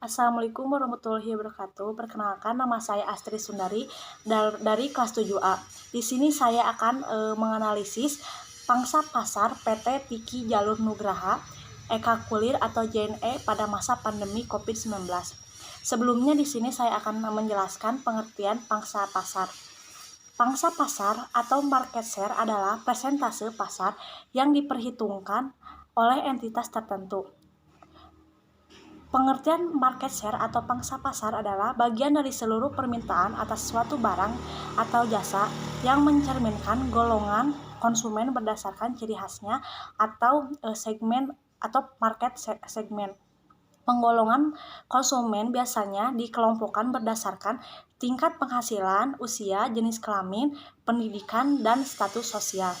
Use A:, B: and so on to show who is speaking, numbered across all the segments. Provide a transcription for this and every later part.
A: Assalamualaikum warahmatullahi wabarakatuh. Perkenalkan, nama saya Astri Sundari dari kelas 7A. Di sini saya akan menganalisis pangsa pasar PT Tiki Jalur Nugraha Eka Kulir atau JNE pada masa pandemi COVID-19. Sebelumnya di sini saya akan menjelaskan pengertian pangsa pasar. Pangsa pasar atau market share adalah persentase pasar yang diperhitungkan oleh entitas tertentu. Pengertian market share atau pangsa pasar adalah bagian dari seluruh permintaan atas suatu barang atau jasa yang mencerminkan golongan konsumen berdasarkan ciri khasnya atau segmen atau market segmen. Penggolongan konsumen biasanya dikelompokkan berdasarkan tingkat penghasilan, usia, jenis kelamin, pendidikan, dan status sosial.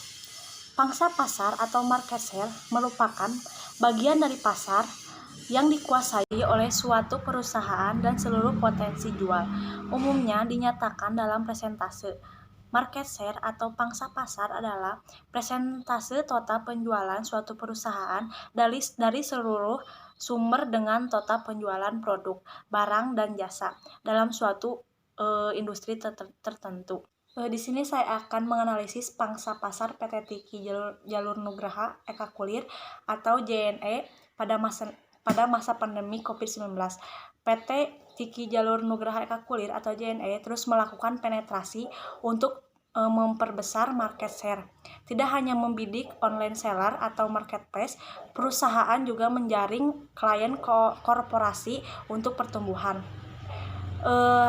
A: Pangsa pasar atau market share merupakan bagian dari pasar yang dikuasai oleh suatu perusahaan dan seluruh potensi jual. Umumnya dinyatakan dalam persentase. Market share atau pangsa pasar adalah persentase total penjualan suatu perusahaan dari seluruh sumber dengan total penjualan produk, barang, dan jasa dalam suatu industri tertentu. Di sini saya akan menganalisis pangsa pasar PT Tiki Jalur Nugraha Eka Kulir atau JNE pada masa pandemi COVID-19. PT Tiki Jalur Nugraha Eka Kulir atau JNE terus melakukan penetrasi untuk memperbesar market share. Tidak hanya membidik online seller atau marketplace, perusahaan juga menjaring klien korporasi untuk pertumbuhan.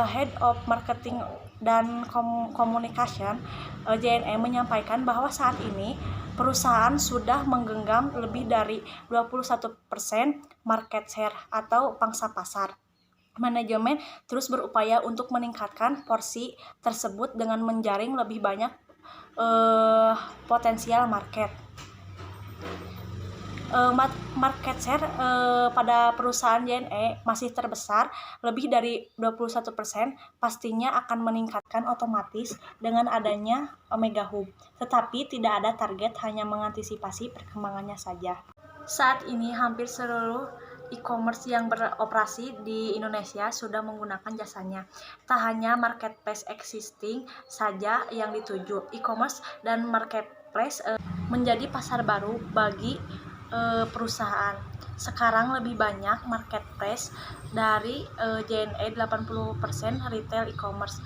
A: Head of Marketing dan Communication JNE menyampaikan bahwa saat ini perusahaan sudah menggenggam lebih dari 21% market share atau pangsa pasar. Manajemen terus berupaya untuk meningkatkan porsi tersebut dengan menjaring lebih banyak potensial market. Market share pada perusahaan JNE masih terbesar, lebih dari 21%, pastinya akan meningkatkan otomatis dengan adanya Omega Hub. Tetapi tidak ada target, hanya mengantisipasi perkembangannya saja. Saat ini hampir seluruh e-commerce yang beroperasi di Indonesia sudah menggunakan jasanya. Tak hanya marketplace existing saja yang dituju, e-commerce dan marketplace menjadi pasar baru bagi perusahaan. Sekarang lebih banyak marketplace dari JNE 80% retail e-commerce.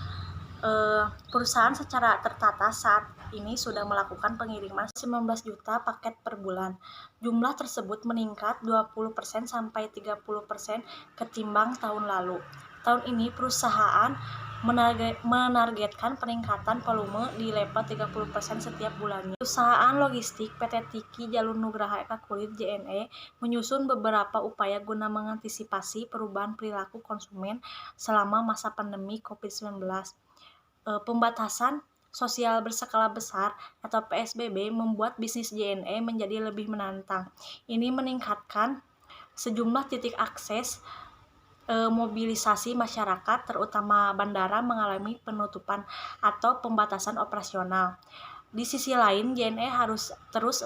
A: Perusahaan secara tertata saat ini sudah melakukan pengiriman 19 juta paket per bulan. Jumlah tersebut meningkat 20% sampai 30% ketimbang tahun lalu. Tahun ini perusahaan menargetkan peningkatan volume di level 30% setiap bulannya. Perusahaan logistik PT Tiki Jalur Nugraha Eka Kulir JNE menyusun beberapa upaya guna mengantisipasi perubahan perilaku konsumen selama masa pandemi COVID-19. Pembatasan sosial berskala besar atau PSBB membuat bisnis JNE menjadi lebih menantang. Ini meningkatkan sejumlah titik akses mobilisasi masyarakat, terutama bandara, mengalami penutupan atau pembatasan operasional. Di sisi lain, JNE harus terus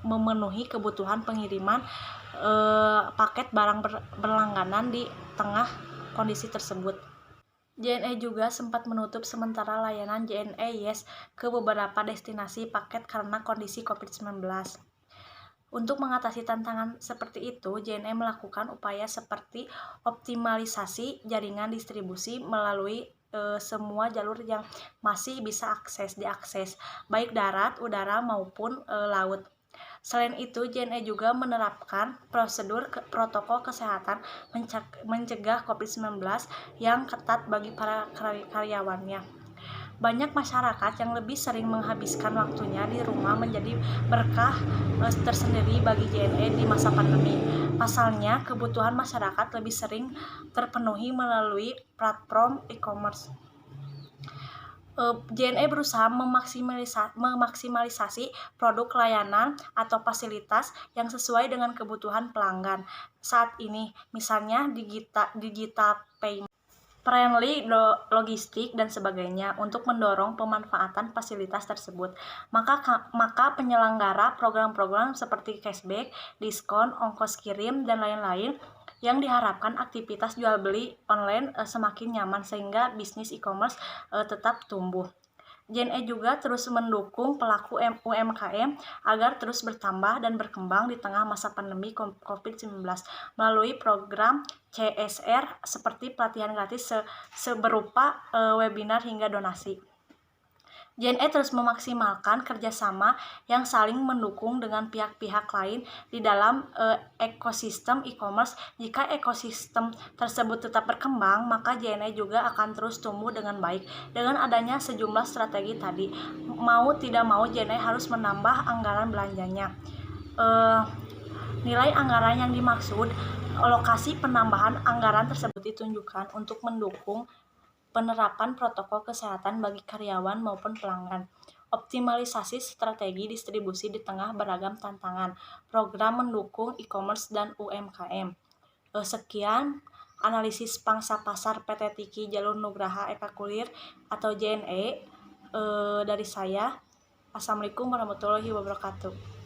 A: memenuhi kebutuhan pengiriman paket barang berlangganan di tengah kondisi tersebut. JNE juga sempat menutup sementara layanan JNE Yes ke beberapa destinasi paket karena kondisi COVID-19. Untuk mengatasi tantangan seperti itu, JNE melakukan upaya seperti optimalisasi jaringan distribusi melalui semua jalur yang masih bisa diakses, baik darat, udara, maupun laut. Selain itu, JNE juga menerapkan prosedur protokol kesehatan mencegah COVID-19 yang ketat bagi para karyawannya. Banyak masyarakat yang lebih sering menghabiskan waktunya di rumah menjadi berkah tersendiri bagi JNE di masa pandemi. Pasalnya, kebutuhan masyarakat lebih sering terpenuhi melalui platform e-commerce. JNE berusaha memaksimalisasi produk layanan atau fasilitas yang sesuai dengan kebutuhan pelanggan saat ini, misalnya digital payment, friendly logistik, dan sebagainya. Untuk mendorong pemanfaatan fasilitas tersebut, maka penyelenggara program-program seperti cashback, diskon, ongkos kirim, dan lain-lain yang diharapkan aktivitas jual beli online semakin nyaman sehingga bisnis e-commerce tetap tumbuh. JNE juga terus mendukung pelaku UMKM agar terus bertambah dan berkembang di tengah masa pandemi COVID-19 melalui program CSR seperti pelatihan gratis berupa webinar hingga donasi. JNE terus memaksimalkan kerjasama yang saling mendukung dengan pihak-pihak lain di dalam ekosistem e-commerce. Jika ekosistem tersebut tetap berkembang, maka JNE juga akan terus tumbuh dengan baik. Dengan adanya sejumlah strategi tadi, mau tidak mau JNE harus menambah anggaran belanjanya. Nilai anggaran yang dimaksud, alokasi penambahan anggaran tersebut ditunjukkan untuk mendukung penerapan protokol kesehatan bagi karyawan maupun pelanggan, optimalisasi strategi distribusi di tengah beragam tantangan, program mendukung e-commerce dan UMKM. Sekian analisis pangsa pasar PT Tiki Jalur Nugraha Eka Kulir atau JNE dari saya. Assalamualaikum warahmatullahi wabarakatuh.